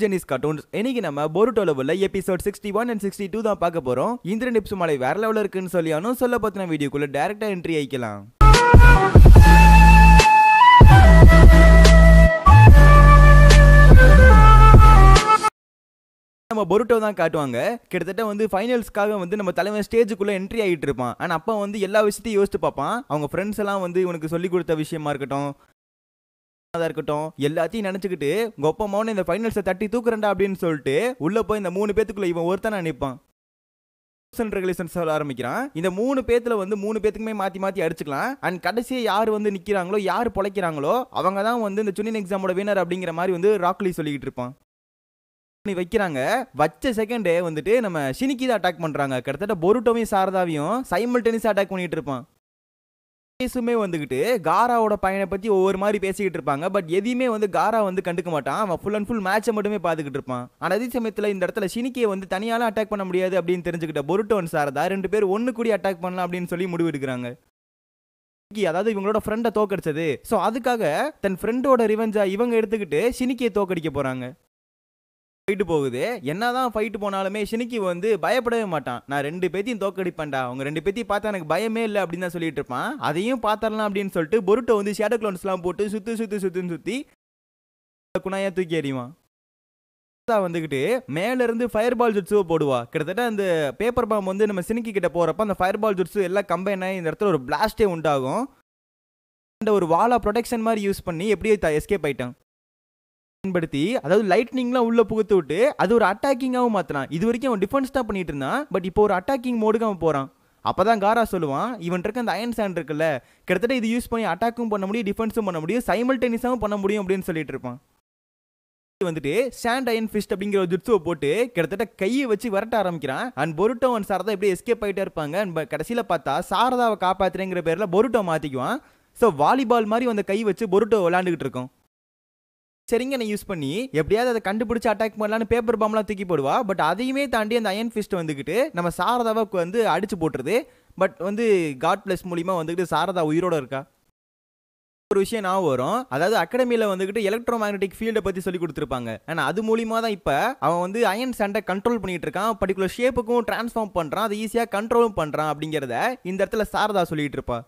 Jenneys cartoons இன்னைக்கு நம்ம போருட்டோ லெவல்ல எபிசோட் 61 and 62 தான் பார்க்க போறோம். இந்த ரெண்டு எபிசோட் மலை வேற லெவல்ல இருக்குன்னு சொல்லியானோ சொல்ல பத்தின வீடியோக்குள்ள டைரக்டா என்ட்ரி ஆயிக்கலாம். நம்ம போருட்டோ தான் காட்டுவாங்க. கிட்டத்தட்ட வந்து ஃபைனல்ஸ்க்காக வந்து நம்ம தலைவன் ஸ்டேஜுக்குள்ள என்ட்ரி ஆகிட்டு இருப்பான். ஆனா அப்பா வந்து எல்லா விஷயத்தையும் யோசிச்சு பார்ப்பான். அவங்க ஃப்ரெண்ட்ஸ் எல்லாம் வந்து இவனுக்கு சொல்லி கொடுத்த விஷயமா இருக்கட்டும் இருக்கட்டும் எல்லாத்தையும் நினைச்சுக்கிட்டு கொப்பமான இந்த ஃபைனல்ஸை தட்டி தூக்குறண்டா அப்படின்னு சொல்லிட்டு உள்ள போய் இந்த 3 பேத்துக்குள்ள இவன் ஒருத்தனா நிற்பான். சொல்ல ஆரம்பிக்கிறான். இந்த 3 பேத்துல வந்து 3 பேத்துக்குமே மாத்தி மாத்தி அடிச்சுக்கலாம். அண்ட் கடைசியா யார் வந்து நிக்கிறாங்களோ யார் பொழைக்கிறாங்களோ அவங்க தான் வந்து இந்த சுனின் எக்ஸாமோட வினர் அப்படிங்கிற மாதிரி வந்து ராக்லி சொல்லிக்கிட்டு இருப்பான். வைக்கிறாங்க. வச்ச செகண்டே வந்துட்டு நம்ம ஷினிக்கி தான் அட்டாக் பண்றாங்க. கிட்டத்தட்ட போருட்டோவையும் சாரதாவையும் சைமல்டேனியஸா அட்டாக் பண்ணிட்டு இருப்பான். பேசுமே வந்துகிட்டு காராவோட பையனை பத்தி ஒவ்வொரு மாதிரி பேசிக்கிட்டு இருப்பாங்க. பட் எதையுமே வந்து காரா வந்து கண்டுக்க மாட்டான். அவன் ஃபுல் அண்ட் ஃபுல் மேட்சை மட்டுமே பார்த்துக்கிட்டு இருப்பான். ஆனால் அதே சமயத்தில் இந்த இடத்துல ஷினிக்கியை வந்து தனியால அட்டாக் பண்ண முடியாது அப்படின்னு தெரிஞ்சுக்கிட்ட போருட்டோ சாரதா 2 பேர் ஒன்று கூடி அட்டாக் பண்ணலாம் அப்படின்னு சொல்லி முடிவு எடுக்கிறாங்க. அதாவது இவங்களோட ஃப்ரெண்டை தோக்கடிச்சது. ஸோ அதுக்காக தன் ஃப்ரெண்டோட ரிவெஞ்சா இவங்க எடுத்துக்கிட்டு ஷினிக்கியை தோக்கடிக்க போறாங்க. ஃபைட்டு போகுது. என்னதான் ஃபைட்டு போனாலுமே ஷினிக்கி வந்து பயப்படவே மாட்டான். நான் 2 பேத்தையும் தோக்கடிப்பேன்டா, அவங்க 2 பேத்தையும் பார்த்தா எனக்கு பயமே இல்லை அப்படின்னு தான் சொல்லிட்டு இருப்பான். அதையும் பார்த்தரலாம் அப்படின்னு சொல்லிட்டு போருட்டோ வந்து ஷேடோ க்ளோன்ஸ்லாம் போட்டு சுத்தி குணாயா தூக்கி எறிவான். வந்துகிட்டு மேல இருந்து ஃபயர் பால் ஜுட்ஸுவை போடுவா. கிட்டத்தட்ட அந்த பேப்பர் பாம் வந்து நம்ம ஷினிக்கி கிட்ட போறப்ப அந்த ஃபயர் பால் ஜுட்ஸு எல்லாம் கம்பைன் ஆகி இந்த இடத்துல ஒரு பிளாஸ்டே உண்டாகும். ஒரு வாலா ப்ரொடெக்ஷன் மாதிரி யூஸ் பண்ணி எப்படியே எஸ்கேப் ஆயிட்டான். பயன்படுத்தி அதாவது லைட்னிங்லாம் உள்ள புகுத்து விட்டு அது ஒரு அட்டாக்கிங்காகவும் மாத்தினான். இது வரைக்கும் அவன் டிஃபென்ஸ் தான் பண்ணிட்டு இருந்தான். பட் இப்போ ஒரு அட்டாக்கிங் மோடுக்கு அவன் போறான். அப்பதான் காரா சொல்லுவான், இவன் இருக்க அந்த அயன் சாண்ட் இருக்குல்ல, கிட்டத்தட்ட இது யூஸ் பண்ணி அட்டாக்கும் பண்ண முடியும், டிஃபென்ஸும் பண்ண முடியும், சைமல்டேனியஸாவும் பண்ண முடியும் அப்படின்னு சொல்லிட்டு இருப்பான். வந்துட்டு சாண்ட் அயன் ஃபிஸ்ட் அப்படிங்கிற ஒரு ஜுட்ஸுவை போட்டு கிட்டத்தட்ட கையை வச்சு விரட்ட ஆரம்பிக்கிறான். அண்ட் போருட்டோ அண்ட் சாரதா எப்படி எஸ்கேப் ஆகிட்டே இருப்பாங்க. அண்ட் கடைசியில் பார்த்தா சாரதாவை காப்பாத்துறேங்கிற பேரில் போருட்டோ மாற்றிக்குவான். ஸோ வாலிபால் மாதிரி அந்த கை வச்சு போருட்டோ விளையாண்டுக்கிட்டு இருக்கோம். சரிங்க நான் யூஸ் பண்ணி எப்படியாவது அதை கண்டுபிடிச்சு அட்டாக் பண்ணலான்னு பேப்பர் பாம்லாம் தூக்கி போடுவா. பட் அதையுமே தாண்டி அந்த அயன் ஃபிஸ்ட் வந்துக்கிட்டு நம்ம சாரதாவை வந்து அடிச்சு போட்டுருது. பட் வந்து காட் பிளஸ் மூலியமாக வந்துக்கிட்டு சாரதா உயிரோடு இருக்கா. ஒரு விஷயம் நான் வரும், அதாவது அகாடமியில் வந்துக்கிட்டு எலக்ட்ரோ மேக்னெட்டிக் ஃபீல்டை பற்றி சொல்லி கொடுத்துருப்பாங்க. ஆனால் அது மூலியமாக தான் இப்போ அவன் வந்து அயன் சாண்டை கண்ட்ரோல் பண்ணிட்டு இருக்கான். பர்டிகுலர் ஷேப்புக்கும் டிரான்ஸ்ஃபார்ம் பண்ணுறான், அதை ஈஸியாக கண்ட்ரோலும் பண்ணுறான் அப்படிங்கிறத இந்த இடத்துல சாரதா சொல்லிட்டு இருப்பா.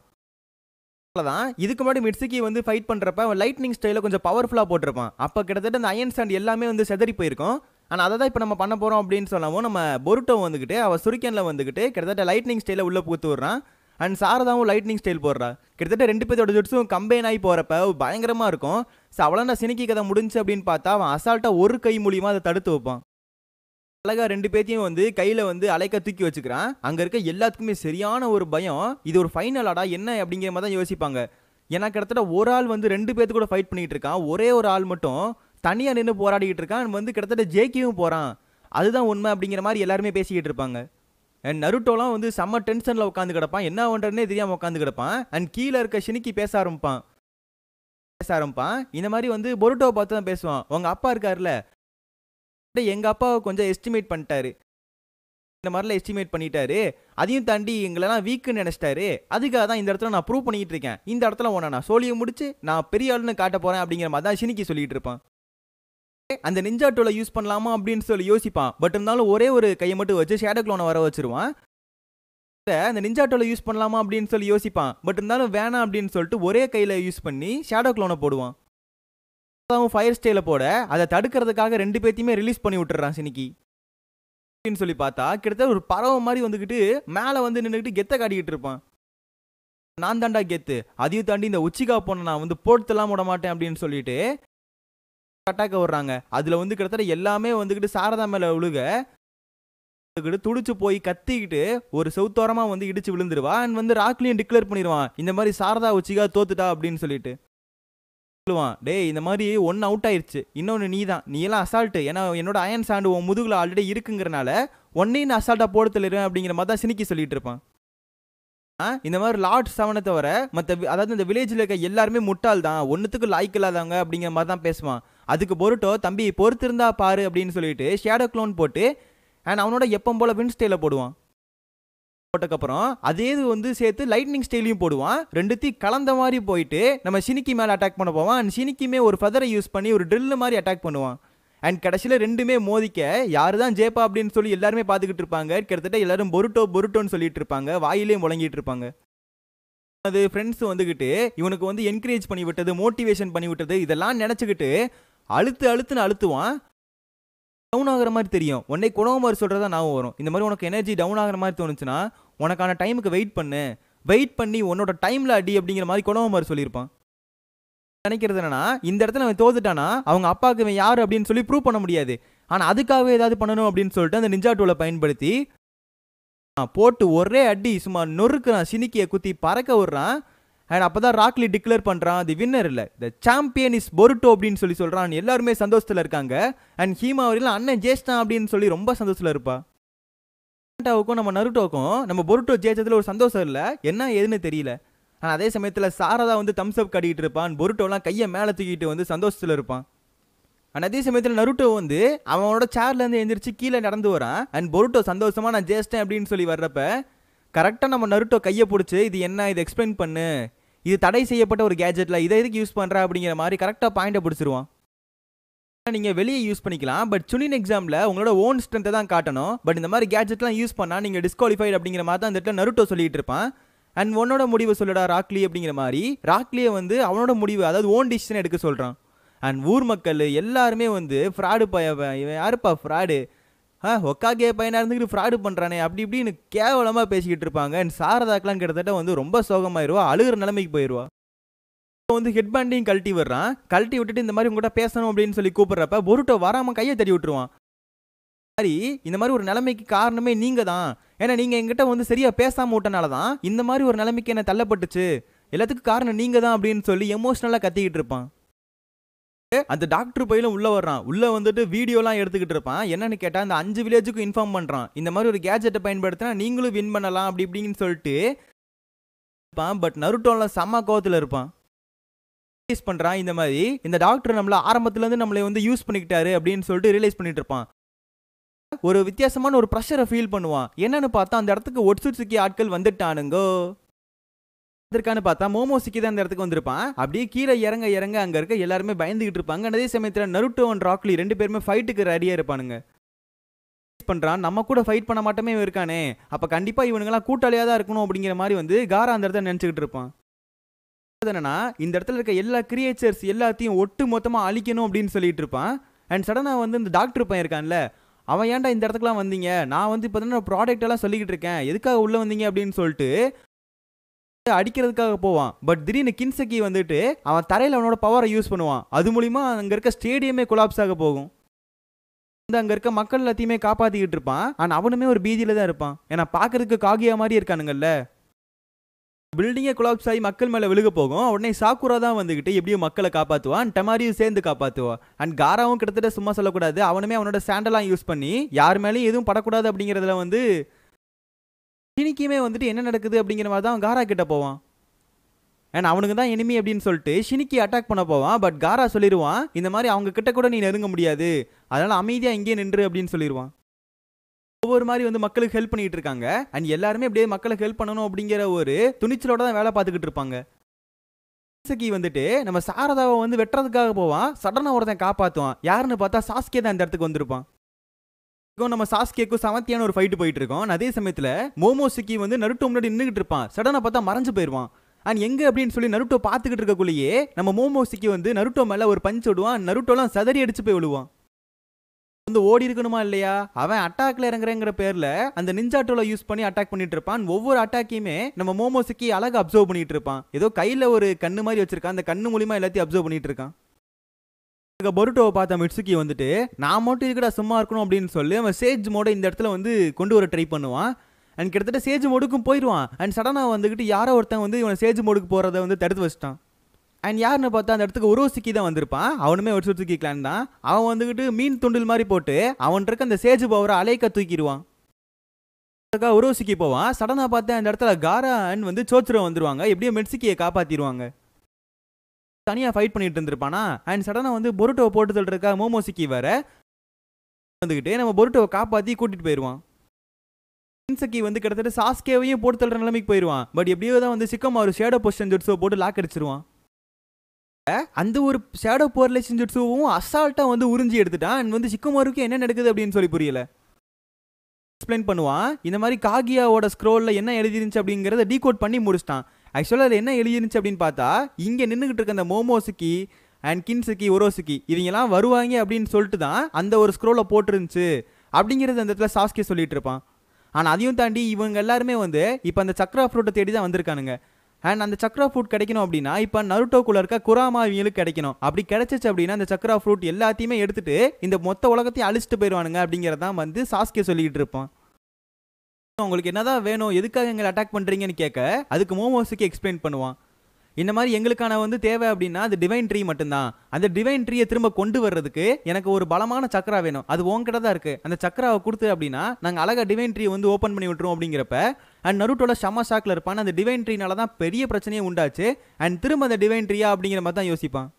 தான் இதுக்கு முன்னாடி மிட்சுகி வந்து ஃபைட் பண்றப்ப அவன் லைட்னிங் ஸ்டைல கொஞ்சம் பவர்ஃபுல்லா போட்டிருப்பான். அப்ப கிட்டத்தட்ட அந்த அயன் சாண்ட் எல்லாமே வந்து செதறி போயிருக்கும். ஆனா அதை தான் இப்ப நம்ம பண்ண போறோம் அப்படின்னு சொல்லவும் நம்ம போருட்டோ வந்துகிட்டு அவ சுரிக்கன்ல வந்துகிட்டு கிட்டத்தட்ட லைட்னிங் ஸ்டைல உள்ள புகுத்து விடுறான். அண்ட் சாரதாவும் லைட்னிங் ஸ்டைல் போடுறா. கிட்டத்தட்ட 2 பேரோட ஜுட்ஸும் கம்பைன் ஆகி போறப்ப பயங்கரமா இருக்கும். ஸோ அவளா ஷினிக்கி கதை முடிஞ்சு அப்படின்னு பார்த்தா அவன் அசால்ட்டா ஒரு கை மூலியமா அதை தடுத்து வைப்பான். அழகா 2 பேத்தையும் வந்து கையில வந்து அலைக்க தூக்கி வச்சுக்கிறான். அங்க இருக்க எல்லாத்துக்குமே சரியான ஒரு பயம். இது ஒரு ஃபைனலாடா என்ன அப்படிங்கிற மாதிரி தான் யோசிப்பாங்க. ஏன்னா கிட்டத்தட்ட ஒரு ஆள் வந்து 2 பேத்து கூட ஃபைட் பண்ணிட்டு இருக்கான். ஒரே ஒரு ஆள் மட்டும் தனியா நின்று போராடிக்கிட்டு இருக்கான். வந்து கிட்டத்தட்ட ஜேக்கியும் போறான். அதுதான் உண்மை அப்படிங்கிற மாதிரி எல்லாருமே பேசிக்கிட்டு இருப்பாங்க. அண்ட் நருட்டோலாம் வந்து செம்ம டென்ஷன்ல உட்காந்து கிடப்பான். என்ன பண்றதுனே தெரியாம உட்காந்து கிடப்பான். அண்ட் கீழே இருக்க ஷினிக்கி பேச ஆரம்பிப்பான். இந்த மாதிரி வந்து போருட்டோவை பார்த்து தான் பேசுவான். உங்க அப்பா இருக்காருல்ல, எங்க அப்பாவை கொஞ்சம் எஸ்டிமேட் பண்ணிட்டாரு, இந்த மாதிரிலாம் எஸ்டிமேட் பண்ணிட்டாரு, அதையும் தாண்டி எங்களெல்லாம் வீக்குன்னு நினைச்சிட்டாரு. அதுக்காக தான் இந்த இடத்துல நான் ப்ரூவ் பண்ணிட்டு இருக்கேன். இந்த இடத்துல உன்னை நான் சோழியை முடிச்சு நான் பெரிய ஆளுன்னு காட்ட போறேன் அப்படிங்கிற மாதிரி தான் ஷினிக்கி சொல்லிட்டு இருப்பான். அந்த நிஞ்சா டூலை யூஸ் பண்ணலாமா அப்படின்னு சொல்லி யோசிப்பான். பட் இருந்தாலும் ஒரே ஒரு கையை மட்டும் வச்சு ஷேடோ க்ளோனை வர வச்சிருவான். அந்த நிஞ்சா டூலை யூஸ் பண்ணலாமா அப்படின்னு சொல்லி யோசிப்பான். பட் இருந்தாலும் வேணாம் அப்படின்னு சொல்லிட்டு ஒரே கையில யூஸ் பண்ணி ஷேடோ க்ளோனை போடுவான். ஃபயர் ஸ்டைல போட அதை தடுக்கிறதுக்காக 2 பேத்தையுமே ரிலீஸ் பண்ணி விட்டுறான் ஷினிக்கி. சொல்லி பார்த்தா கிட்டத்தட்ட ஒரு பறவை மாதிரி வந்துகிட்டு மேல வந்து நின்றுக்கிட்டு கெத்த காட்டிக்கிட்டு இருப்பான். நான் தாண்டா கெத்து, அதையும் தாண்டி இந்த உச்சிகா போன நான் வந்து போட்டுலாம் விட மாட்டேன் அப்படின்னு சொல்லிட்டு அட்டாக்க வர்றாங்க. அதுல வந்து கிட்டத்தட்ட எல்லாமே வந்துகிட்டு சாரதா மேல விழுக துடிச்சு போய் கத்திக்கிட்டு ஒரு செவுத்தோரமா வந்து இடிச்சு விழுந்துருவா. அண்ட் வந்து ராக்லியும் டிக்ளேர் பண்ணிடுவான், இந்த மாதிரி சாரதா உச்சிகா தோத்துட்டா அப்படின்னு சொல்லிட்டு. டேய் இந்த மாதிரி ஒன்னு அவுட் ஆயிருச்சு, இன்னொன்னு நீ எல்லாம் அசால்ட்டு, ஏன்னா என்னோட அயன் சாண்டு உன் முதுகுல ஆல்ரெடி இருக்குங்கிறனால ஒன்னையும் நான் அசால்ட்டா போட தெளிவேன் அப்படிங்கிற மாதிரி தான் ஷினிக்கி சொல்லிட்டு இருப்பான். இந்த மாதிரி லார்ட் 7 தவிர அதாவது இந்த வில்லேஜில் இருக்க எல்லாருமே முட்டாள் தான், ஒன்னுத்துக்கு லாய்க்கு இல்லாதவங்க அப்படிங்கிற மாதிரி தான் பேசுவான். அதுக்கு போருட்டோ தம்பி பொறுத்திருந்தா பாரு அப்படின்னு சொல்லிட்டு ஷேடோ க்ளோன் போட்டு அண்ட் அவனோட எப்பவும் போல வின் ஸ்டைல போடுவான். போட்டக்கப்புறம் அதே வந்து சேர்த்து லைட்னிங் ஸ்டைலையும் போடுவான். 2த்தையும் கலந்த மாதிரி போயிட்டு நம்ம ஷினிக்கி மேலே அட்டாக் பண்ண போவான். அண்ட் ஷினிக்கியுமே ஒரு ஃபெதரை யூஸ் பண்ணி ஒரு ட்ரில் மாதிரி அட்டாக் பண்ணுவான். அண்ட் கடைசியில் ரெண்டுமே மோதிக்க யாரு தான் ஜேப்பா அப்படின்னு சொல்லி எல்லாருமே பார்த்துக்கிட்டு இருப்பாங்க. கிட்டத்தட்ட எல்லாரும் பொருட்டோ பொருட்டோன்னு சொல்லிட்டு இருப்பாங்க, வாயிலே முழங்கிட்டு இருப்பாங்க. அது ஃப்ரெண்ட்ஸ் வந்துக்கிட்டு இவனுக்கு வந்து என்கரேஜ் பண்ணி விட்டது, மோட்டிவேஷன் பண்ணி விட்டது, இதெல்லாம் நினச்சிக்கிட்டு அழுத்துன்னு அழுத்துவான். டவுன் ஆகிற மாதிரி தெரியும். உடனே குணகுமார் சொல்கிறதா ஞாபகம் வரும். இந்த மாதிரி உனக்கு எனர்ஜி டவுன் ஆகிற மாதிரி தோணுச்சுன்னா உனக்கான டைமுக்கு வெயிட் பண்ணி உன்னோட டைமில் அடி அப்படிங்கிற மாதிரி குணகுமார் சொல்லியிருப்பான். நினைக்கிறது என்னன்னா, இந்த இடத்துல அவன் தோத்துட்டானா அவங்க அப்பாவுக்கு இவன் யார் அப்படின்னு சொல்லி ப்ரூவ் பண்ண முடியாது. ஆனால் அதுக்காகவே ஏதாவது பண்ணணும் அப்படின்னு சொல்லிட்டு அந்த நிஞ்சா டூலை பயன்படுத்தி போட்டு ஒரே அடி சும்மா நொறுக்குறான், சினிக்கியை குத்தி பறக்க விடுறான். அண்ட் அப்போதான் ராக்லி டிக்ளேர் பண்ணுறான், தி வின்னர் இல்லை, த சாம்பியன் இஸ் பொருட்டோ அப்படின்னு சொல்லி சொல்கிறான். எல்லாருமே சந்தோஷத்தில் இருக்காங்க. அண்ட் ஹீமாவரியில் அண்ணன் ஜெயிச்சிட்டான் அப்படின்னு சொல்லி ரொம்ப சந்தோஷத்தில் இருப்பா. நம்ம நருட்டோக்கும் நம்ம பொருட்டோ ஜெயிச்சதுல ஒரு சந்தோஷம் இல்லை, என்ன ஏதுன்னு தெரியல. ஆனால் அதே சமயத்தில் சாரதா வந்து தம்ஸ் அப் கட்டிக்கிட்டு இருப்பான். பொருட்டோலாம் கையை மேலே தூக்கிட்டு வந்து சந்தோஷத்தில் இருப்பான். ஆனால் அதே சமயத்தில் நருட்டோ வந்து அவனோட சேர்லேருந்து எழுந்திரிச்சு கீழே நடந்து வரான். அண்ட் பொருட்டோ சந்தோஷமாக நான் ஜெயிச்சிட்டேன் அப்படின்னு சொல்லி வர்றப்ப கரெக்டாக நம்ம நருட்டோ கையை பிடிச்சி இது என்ன, இது எக்ஸ்பிளைன் பண்ணு, இது தடை செய்யப்பட்ட ஒரு கேஜெட்டில் இதை எதுக்கு யூஸ் பண்ணுறா அப்படிங்கிற மாதிரி கரெக்டாக பாயிண்டை பிடிச்சிருவான். நீங்கள் வெளியே யூஸ் பண்ணிக்கலாம், பட் சுனின் எக்ஸாமில் உங்களோட ஓன் ஸ்ட்ரென்த்தை தான் காட்டணும். பட் இந்த மாதிரி கேஜெட்லாம் யூஸ் பண்ணால் நீங்கள் டிஸ்குவாலிஃபைட் அப்படிங்கிற மாதிரி தான் அந்த இடத்துல நருட்டோ சொல்லிட்டு இருப்பான். அண்ட் உன்னோட முடிவை சொல்லடா ராக்லி அப்படிங்கிற மாதிரி ராக்லியை வந்து அவனோட முடிவு, அதாவது ஓன் டிசிஷன் எடுக்க சொல்கிறான். அண்ட் ஊர் மக்கள் எல்லாருமே வந்து ஃப்ராடு இவன் யாருப்பா ஃப்ராடு, ஒக்காகே பையனாக இருந்துக்கிட்டு ஃப்ராடு பண்ணுறானே அப்படி இப்படின்னு கேவலமாக பேசிக்கிட்டு இருப்பாங்க. அண்ட் சாரதாக்கெலாம் கிட்டத்தட்ட வந்து ரொம்ப சோகமாயிருவா, அழுகிற நிலைமைக்கு போயிடுவா. வந்து ஹெட் பேண்டையும் கழட்டி விட்டுட்டு இந்த மாதிரி உங்கள்கிட்ட பேசணும் அப்படின்னு சொல்லி கூப்பிட்றப்ப பொருட்டோ வராமல் கையை தட்டி விட்டுருவான். மாதிரி இந்த மாதிரி ஒரு நிலைமைக்கு காரணமே நீங்கள் தான், ஏன்னா நீங்கள் எங்கிட்ட வந்து சரியாக பேசாமல் விட்டனால தான் இந்த மாதிரி ஒரு நிலைமைக்கு என்ன தள்ளப்பட்டுச்சு, எல்லாத்துக்கும் காரணம் நீங்கள் தான் அப்படின்னு சொல்லி எமோஷ்னலாக கத்திக்கிட்டு இருப்பான். அந்த டாக்டர் பையிலும் உள்ளே வர்றான். உள்ளே வந்துட்டு வீடியோலாம் எடுத்துக்கிட்டு இருப்பான். என்னன்னு கேட்டால் அந்த 5 வில்லேஜுக்கும் இன்ஃபார்ம் பண்ணுறான், இந்த மாதிரி ஒரு கேஜெட்டை பயன்படுத்தினா நீங்களும் வின் பண்ணலாம் அப்படி இப்படின்னு சொல்லிட்டு இருப்பான். பட் நருட்டோலாம் செம்ம கோவத்தில் இருப்பான். ரியலைஸ் பண்ணுறான், இந்த மாதிரி இந்த டாக்டர் நம்மளை ஆரம்பத்துலேருந்து நம்மளை வந்து யூஸ் பண்ணிக்கிட்டாரு அப்படின்னு சொல்லிட்டு ரியலைஸ் பண்ணிட்டு இருப்பான். ஒரு வித்தியாசமான ஒரு ப்ரெஷரை ஃபீல் பண்ணுவான். என்னன்னு பார்த்தா அந்த இடத்துக்கு ஒட்சுட்சுக்கி ஆட்கள் வந்துட்டானுங்கோ. அதற்கான பார்த்தா மோமோசுக்கி தான் அந்த இடத்துக்கு வந்திருப்பான். அப்படியே கீழே இறங்க அங்கே இருக்க எல்லாருமே பயந்துகிட்டு இருப்பாங்க. அதே சமயத்தில் நருட்டோ அண்ட் ராக்லி 2 பேருமே ஃபைட்டுக்கு ரெடியாக இருப்பானுங்க. பண்ணுறான், நம்ம கூட ஃபைட் பண்ண மாட்டோமே இருக்கானே, அப்போ கண்டிப்பாக இவனுங்கெல்லாம் கூட்டாளியாக தான் இருக்கணும் அப்படிங்கிற மாதிரி வந்து காரா அந்த இடத்துல நினச்சிக்கிட்டு இருப்பான். என்னன்னா இந்த இடத்துல இருக்க எல்லா கிரியேச்சர்ஸ் எல்லாத்தையும் ஒட்டு மொத்தமாக அழிக்கணும் அப்படின்னு சொல்லிட்டு இருப்பான். அண்ட் சடனாக வந்து இந்த டாக்டர் பையன் இருக்கான்ல, அவன் ஏன்டா இந்த இடத்துக்குலாம் வந்தீங்க, நான் வந்து இப்போ தானே ப்ராடக்ட் எல்லாம் சொல்லிக்கிட்டு இருக்கேன், எதுக்காக உள்ளே வந்தீங்க அப்படின்னு சொல்லிட்டு அடிக்கிறதுக்காக போவான். பட் திடீர்னு கின்சக்கி வந்துட்டு அவன் தரையில் அவனோட பவரை யூஸ் பண்ணுவான். அது மூலிமா அங்கே இருக்க ஸ்டேடியமே கொலாப்ஸ் ஆக போகும். வந்து அங்கே இருக்க மக்கள் எல்லாத்தையுமே காப்பாற்றிக்கிட்டு இருப்பான். ஆனால் அவனுமே ஒரு பீதியில் தான் இருப்பான், ஏன்னா பார்க்கறதுக்கு காகியா மாதிரி இருக்கானுங்கல்ல. பில்டிங்கே கொலாப்ஸ் ஆகி மக்கள் மேலே விழுக போகும். உடனே சாக்குரா தான் வந்துக்கிட்டு எப்படியும் மக்களை காப்பாற்றுவான். டமாரியும் சேர்ந்து காப்பாற்றுவான். அண்ட் காராவும் கிட்டத்தட்ட சும்மா சொல்லக்கூடாது, அவனுமே அவனோட ஸ்டாண்டெல்லாம் யூஸ் பண்ணி யார் மேலேயும் எதுவும் படக்கூடாது அப்படிங்கிறதுல வந்து ஷினிக்கியுமே வந்துட்டு என்ன நடக்குது அப்படிங்கிற மாதிரி தான் காரா கிட்ட போவான். ஏன்னா அவனுக்கு தான் எனிமி அப்படின்னு சொல்லிட்டு ஷினிக்கி அட்டாக் பண்ண போவான். பட் காரா சொல்லிடுவான், இந்த மாதிரி அவங்க கிட்ட கூட நீ நெருங்க முடியாது, அதனால அமைதியாக இங்கே நின்று அப்படின்னு சொல்லிடுவான். ஒவ்வொரு மாதிரி வந்து மக்களுக்கு ஹெல்ப் பண்ணிட்டு இருக்காங்க. அண்ட் எல்லாருமே அப்படியே மக்களுக்கு ஹெல்ப் பண்ணணும் அப்படிங்கிற ஒரு துணிச்சலோட தான் வேலை பார்த்துக்கிட்டு இருப்பாங்க. கின்சக்கி வந்துட்டு நம்ம சாரதாவை வந்து வெட்டுறதுக்காக போவான். சடனாக ஒருத்தன் காப்பாற்றுவான். யாருன்னு பார்த்தா சாஸ்கே தான் இந்த இடத்துக்கு வந்திருப்பான். நம்ம சாஸ்கேக்கும் சமத்தியான ஒரு ஃபைட்டு போயிட்டு இருக்கோம். அதே சமயத்தில் மோமோசுக்கி வந்து நருட்டோ முன்னாடி நின்றுகிட்டு இருப்பான். சடனாக பார்த்தா மறைஞ்சு போயிடுவான். அண்ட் எங்கே அப்படின்னு சொல்லி நருட்டோ பார்த்துக்கிட்டு இருக்கக்குள்ளேயே நம்ம மோமோசுக்கி வந்து நருட்டோ மேலே ஒரு பஞ்ச் விடுவான். நருட்டோலாம் சதறி அடிச்சு போய் விழுவான். வந்து ஓடி இருக்கணுமா இல்லையா, அவன் அட்டாக்ல இறங்குறங்கிற பேர்ல அந்த நிஞ்சாட்டோல யூஸ் பண்ணி அட்டாக் பண்ணிட்டு இருப்பான். ஒவ்வொரு அட்டாக்கையுமே நம்ம மோமோசுக்கி அழகா அப்சர்வ் பண்ணிட்டு இருப்பான். ஏதோ கையில ஒரு கண்ணு மாதிரி வச்சிருக்கான், அந்த கண்ணு மூலியமா எல்லாத்தையும் அப்சர்வ் பண்ணிட்டு இருக்கான். பொருட்டோவை பார்த்த மிட்சுக்கி வந்துட்டு நான் மட்டும் இருக்கடா சும்மா இருக்கணும் அப்படின்னு சொல்லி அவன் சேஜ் மோட இந்த இடத்துல வந்து கொண்டு வர ட்ரை பண்ணுவான். அண்ட் கிட்டத்தட்ட சேஜ் மோடுக்கும் போயிடுவான். அண்ட் சடனாக வந்துக்கிட்டு யாரோ ஒருத்தன் வந்து இவன் சேஜ் மோடுக்கு போகிறத வந்து தடுத்து வச்சிட்டான். அண்ட் யாருன்னு பார்த்தா அந்த இடத்துக்கு ஒரோசுக்கி தான் வந்திருப்பான். அவனுமே ஒட்சுட்சுக்கி கிளான் தான். அவன் வந்துக்கிட்டு மீன் துண்டில் மாதிரி போட்டு அவன் இருக்க அந்த சேஜ் பவரை அலைக்க தூக்கிடுவான். ஒரோசுக்கி போவான். சடனாக பார்த்தா அந்த இடத்துல காரா அண்ட் வந்து சோச்சுரோ வந்துருவாங்க. எப்படியோ மெட்சுக்கியை காப்பாற்றிடுவாங்க. தனியாக ஃபைட் பண்ணிட்டு இருந்திருப்பானா. அண்ட் சடனாக வந்து பொருட்டோவை போட்டு தள்ளுறக்கா மோமோசுக்கி வேற வந்துக்கிட்டு நம்ம பொருட்டோவை காப்பாற்றி கூட்டிகிட்டு போயிடுவான். கின்சக்கி வந்து கிட்டத்தட்ட சாஸ்கேவையும் போட்டு தள்ளுற நிலைமைக்கு போயிடுவான். பட் எப்படியோ தான் வந்து சிக்கமாரு ஷேடோ பொசிஷன் ஜுட்ஸோ போட்டு லாக் அடிச்சிருவான். அந்த ஒரு ஷேடோ போர்ல செஞ்சுட்ஸுவும் அசால்ட்டா வந்து உறிஞ்சி எடுத்துட்டான். அண்ட் வந்து ஷிக்குமாருக்கு என்ன நடக்குது அப்படின்னு சொல்லி புரியல. எக்ஸ்பிளைன் பண்ணுவான். இந்த மாதிரி காகியாவோட ஸ்க்ரோல்ல என்ன எழுதிருந்துச்சு அப்படிங்கறத டீகோட் பண்ணி முடிச்சிட்டான். ஆக்சுவலா அது என்ன எழுதிருந்துச்சு அப்படின்னு பார்த்தா, இங்க நின்னுகிட்டு இருக்க அந்த மோமோசுக்கி அண்ட் கின்சுக்கி ஒரோசுக்கி இவங்கெல்லாம் வருவாங்க அப்படின்னு சொல்லிட்டு தான் அந்த ஒரு ஸ்க்ரோலை போட்டுருந்துச்சு அப்படிங்கிறது அந்த இடத்துல சாஸ்கே சொல்லிட்டு இருப்பான். ஆனால் அதையும் தாண்டி இவங்க எல்லாருமே வந்து இப்போ அந்த சக்ரா ஃப்ரூட்டை தேடி தான் வந்திருக்கானுங்க. அண்ட் அந்த சக்ரா ஃப்ரூட் கிடைக்கணும் அப்படின்னா இப்போ நருட்டோக்குள்ள இருக்க குராமா இவங்களுக்கு கிடைக்கணும். அப்படி கிடைச்சிச்சு அப்படின்னா அந்த சக்ரா ஃப்ரூட் எல்லாத்தையுமே எடுத்துட்டு இந்த மொத்த உலகத்தையும் அழிச்சிட்டு போயிடுவானுங்க அப்படிங்கிறதான் வந்து சாஸ்கே சொல்லிக்கிட்டு இருப்பான். உங்களுக்கு என்னதான் வேணும், எதுக்காக எங்களை அட்டாக் பண்ணுறீங்கன்னு கேட்க அதுக்கு மோமோசுக்கு எக்ஸ்பிளைன் பண்ணுவான். இந்த மாதிரி எங்களுக்கான வந்து தேவை அப்படின்னா அது டிவைன் ட்ரீ மட்டும்தான். அந்த டிவைன் ட்ரீயை திரும்ப கொண்டு வர்றதுக்கு எனக்கு ஒரு பலமான சக்கரா வேணும். அது உங்ககிட்ட தான் இருக்கு. அந்த சக்கராவை கொடுத்து அப்படின்னா நாங்கள் அழகா டிவைன் ட்ரீ வந்து ஓப்பன் பண்ணி விட்டுருவோம் அப்படிங்கிறப்ப அண்ட் நருட்டோட செம்ம ஷாக்ல இருப்பான். அந்த டிவைன் ட்ரீனால தான் பெரிய பிரச்சனையே உண்டாச்சு. அண்ட் திரும்ப அந்த டிவைன் ட்ரீயா அப்படிங்கிற மாதிரி தான் யோசிப்பான்.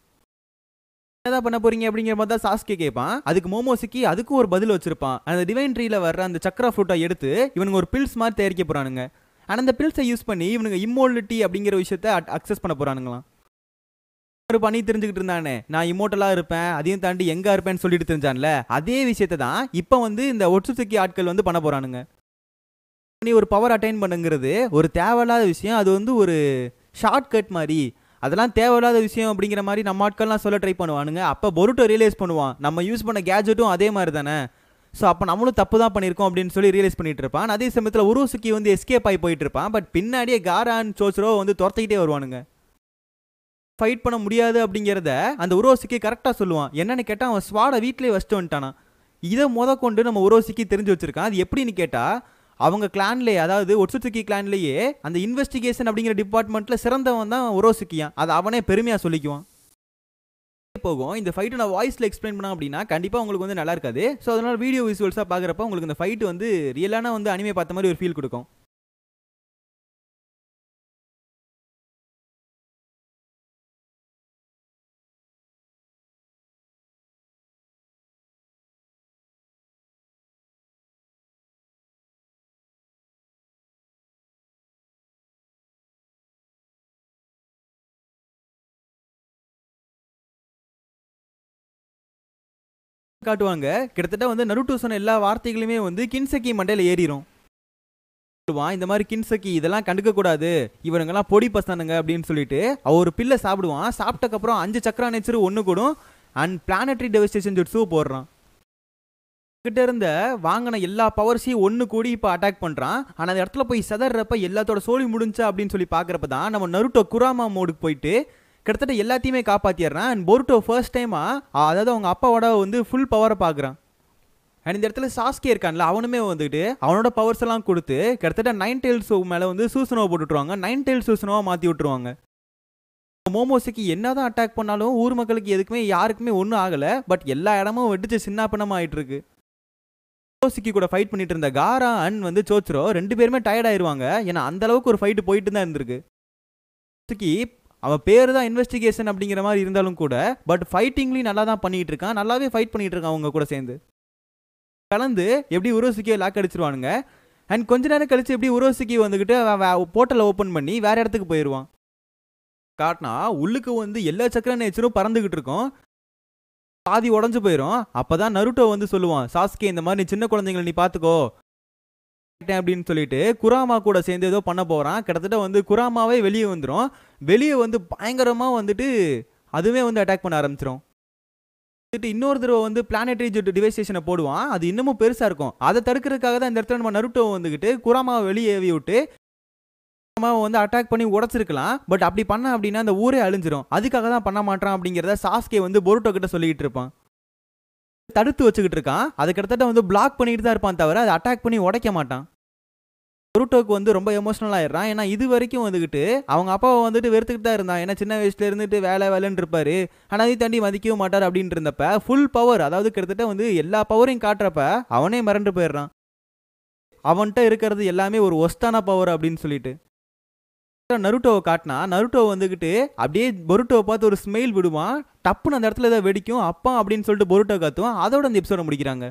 என்ன பண்ண போறீங்க அப்படிங்கிற மாதிரி தான் சாஸ்கே கேட்பான். அதுக்கு மோமோசுக்கி அதுக்கும் ஒரு பதில் வச்சிருப்பான். அந்த டிவைன் ட்ரீல வர்ற அந்த சக்கரா ஃப்ரூட்டை எடுத்து இவனுங்க ஒரு பில்ஸ் மாதிரி தயாரிக்க போறானுங்க. ஆனால் அந்த பில்ஸை யூஸ் பண்ணி இவனுங்க இம்மோர்டாலிட்டி அப்படிங்கிற விஷயத்த அக்சஸ் பண்ண போறானுங்களாம். ஒரு பண்ணி தெரிஞ்சுக்கிட்டு இருந்தானே, நான் இம்மோர்டலாக இருப்பேன், அதையும் தாண்டி எங்கே இருப்பேன்னு சொல்லிட்டு தெரிஞ்சான்ல, அதே விஷயத்த தான் இப்போ வந்து இந்த ஒட்சுசுக்கி ஆட்கள் வந்து பண்ண போறானுங்க. நீ ஒரு பவர் அட்டைன் பண்ணுங்கிறது ஒரு தேவையில்லாத விஷயம். அது வந்து ஒரு ஷார்ட் கட் மாதிரி. அதெல்லாம் தேவையில்லாத விஷயம் அப்படிங்கிற மாதிரி நம்ம ஆட்கள்லாம் சொல்ல ட்ரை பண்ணுவானுங்க. அப்போ பொருட்டோ ரியலைஸ் பண்ணுவான், நம்ம யூஸ் பண்ண கேஜெட்டும் அதே மாதிரி தானே, ஸோ அப்போ நம்மளும் தப்பு தான் பண்ணியிருக்கோம் அப்படின்னு சொல்லி ரியலைஸ் பண்ணிட்டு இருப்பான். அதே சமயத்தில் உரோசுக்கி வந்து எஸ்கேப் ஆகி போயிட்டு இருப்பான். பட் பின்னாடியே காரான் சோச்ரோ வந்து துரத்திக்கிட்டே வருவானுங்க. ஃபைட் பண்ண முடியாது அப்படிங்கிறத அந்த உரோசுக்கி கரெக்டாக சொல்லுவான். என்னன்னு கேட்டால் அவன் ஸ்வாடை வீட்டிலே வச்சுட்டு வந்துட்டானா. இதை கொண்டு நம்ம உரோசுக்கி தெரிஞ்சு வச்சிருக்கான். அது எப்படின்னு கேட்டால் அவங்க கிளான்லேயே, அதாவது ஒட்சுசுக்கி கிளான்லேயே அந்த இன்வெஸ்டிகேஷன் அப்படிங்கிற டிபார்ட்மெண்ட்டில் சிறந்தவன் தான் உரோசுக்கியான். அதை அவனே பெருமையாக சொல்லிக்குவான். போகும் இந்த ஃபைட்டை நான் வாய்ஸில் எக்ஸ்பிளைன் பண்ணேன் அப்படின்னா கண்டிப்பாக உங்களுக்கு வந்து நல்லா இருக்காது. ஸோ அதனால் வீடியோ விசுவல்ஸாக பார்க்குறப்ப உங்களுக்கு இந்த ஃபைட் வந்து ரியலான வந்து அனிமே பார்த்த மாதிரி ஒரு ஃபீல் கொடுக்கும். காட்டுவாங்க. கிட்டத்தட்ட வந்து நருட்டோ சொன்ன எல்லா வார்த்தைகளுமே வந்து கின்சக்கி மண்டையில ஏறிடும். இந்த மாதிரி கின்சக்கி இதெல்லாம் கண்டுக்க கூடாது, இவனுங்கெல்லாம் பொடி பசனுங்க அப்படின்னு சொல்லிட்டு அவ ஒரு பில்லை சாப்பிடுவான். சாப்பிட்டக்கப்புறம் 5 சக்கரா நேச்சர் ஒன்று கூடும் அண்ட் பிளானட்டரி டெவஸ்டேஷன் ஜுட்ஸு போடுறான். கிட்ட இருந்த வாங்கின எல்லா பவர்ஸையும் ஒன்று கூடி இப்போ அட்டாக் பண்ணுறான். ஆனால் அந்த இடத்துல போய் செதறப்ப எல்லாத்தோட சோழி முடிஞ்சா அப்படின்னு சொல்லி பார்க்குறப்ப தான் நம்ம நருட்டோ குராமா மோடுக்கு போயிட்டு கிட்டத்தட்ட எல்லாத்தையுமே காப்பாற்றிடுறான். அண்ட் பொருட்டோ ஃபர்ஸ்ட் டைமாக, அதாவது அவங்க அப்பாவோட வந்து ஃபுல் பவரை பார்க்குறான். அண்ட் இந்த இடத்துல சாஸ்கே இருக்கான்ல, அவனுமே வந்துட்டு அவனோட பவர்ஸ் எல்லாம் கொடுத்து கிட்டத்தட்ட 9 டெயில்ஸ் மேலே வந்து சூசனோவை போட்டுவிட்ருவாங்க. 9 டெயில்ஸ் சூசனோவை மாற்றி விட்டுருவாங்க. மோமோசுக்கு என்னதான் அட்டாக் பண்ணாலும் ஊர் மக்களுக்கு எதுக்குமே யாருக்குமே ஒன்றும் ஆகலை. பட் எல்லா இடமும் வெடிச்சு சின்ன பின்னமாக ஆகிட்டு இருக்கு. மோமோசுக்கி கூட ஃபைட் பண்ணிட்டு இருந்த காரா அண்ட் வந்து சோச்ரோ 2 பேருமே டயர்ட் ஆயிடுவாங்க. ஏன்னா அந்த அளவுக்கு ஒரு ஃபைட்டு போயிட்டு தான் இருந்திருக்கு. அவன் பேர் தான் இன்வெஸ்டிகேஷன் அப்படிங்கிற மாதிரி இருந்தாலும் கூட பட் ஃபைட்டிங்லையும் நல்லா தான் பண்ணிட்டு இருக்கான். நல்லாவே ஃபைட் பண்ணிட்டு இருக்கான். அவங்க கூட சேர்ந்து கலந்து எப்படி உரோசுக்கியை லாக் அடிச்சிருவானுங்க. அண்ட் கொஞ்ச நேரம் கழிச்சு எப்படி உரோசுக்கி வந்துக்கிட்டு போர்ட்டலை ஓப்பன் பண்ணி வேற இடத்துக்கு போயிடுவான். காட்டினா உள்ளுக்கு வந்து எல்லா சக்கர நேச்சரும் பறந்துகிட்டு இருக்கும். பாதி உடஞ்சு போயிடும். அப்பதான் நருட்டோ வந்து சொல்லுவான், சாஸ்கே இந்த மாதிரி சின்ன குழந்தைங்களை நீ பார்த்துக்கோ அப்படின்னு சொல்லிட்டு குராமா கூட சேர்ந்து ஏதோ பண்ண போறான். கிட்டத்தட்ட வந்து குராமாவே வெளியே வந்துடும். வெளியே வந்து பயங்கரமா வந்துட்டு அதுவே வந்து அட்டாக் பண்ண ஆரம்பிச்சிடும். இன்னொரு தடவை வந்து பிளானட்டரி டிவைசேஷனை போடுவான். அது இன்னமும் பெருசா இருக்கும். அதை தடுக்கிறதுக்காக தான் இந்த இடத்துல நம்ம நருட்டோ வந்துகிட்டு குராமாவை வெளியே ஏவி விட்டு வந்து அட்டாக் பண்ணி உடச்சிருக்கலாம். பட் அப்படி பண்ண அப்படின்னா அந்த ஊரே அழிஞ்சிரும். அதுக்காக தான் பண்ண மாட்டான் அப்படிங்கிறத சாஸ்கே வந்து பொருட்டோ கிட்ட சொல்லிக்கிட்டு இருப்பான். தடுத்து வச்சுக்கிட்டு இருக்கான். அதை கிட்டத்தட்ட வந்து பிளாக் பண்ணிட்டு தான் இருப்பான், தவிர அதை அட்டாக் பண்ணி உடைக்க மாட்டான். பொருட்டோக்கு வந்து ரொம்ப எமோஷனல் ஆயிடுறான். ஏன்னா இது வரைக்கும் வந்துக்கிட்டு அவங்க அப்பாவை வந்துட்டு வெறுத்துக்கிட்டு தான் இருந்தான். ஏன்னா சின்ன வயசுல இருந்துட்டு வேலைன்னு இருப்பாரு. ஆனால் அதையும் தாண்டி மதிக்கவும் மாட்டார் அப்படின்னு இருந்தப்ப ஃபுல் பவர், அதாவது கிட்டத்தட்ட வந்து எல்லா பவரையும் காட்டுறப்ப அவனே மறந்து போயிடுறான். அவன்கிட்ட இருக்கிறது எல்லாமே ஒரு ஒஸ்டான பவர் அப்படின்னு சொல்லிட்டு நருட்டோவை காட்டினா நருட்டோ வந்துக்கிட்டு அப்படியே பொருட்டோவை பார்த்து ஒரு ஸ்மெயில் விடுவான். டப்புன்னு அந்த இடத்துல ஏதாவது வெடிக்கும். அப்பா அப்படின்னு சொல்லிட்டு பொருட்டோ காத்துவான். அதோட அந்த எபிசோட முடிக்கிறாங்க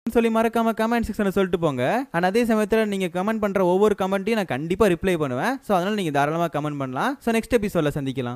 சொல்லி மறக்காம கமெண்ட் செக்ஷனில் சொல்லிட்டு போங்க. அண்ட் அதே சமயத்தில் நீங்கள் கமெண்ட் பண்ணுற ஒவ்வொரு கமெண்ட்டையும் நான் கண்டிப்பாக ரிப்ளை பண்ணுவேன். ஸோ அதனால் நீங்கள் தாராளமாக கமெண்ட் பண்ணலாம். ஸோ நெக்ஸ்ட் எபிசோடில் சந்திக்கலாம்.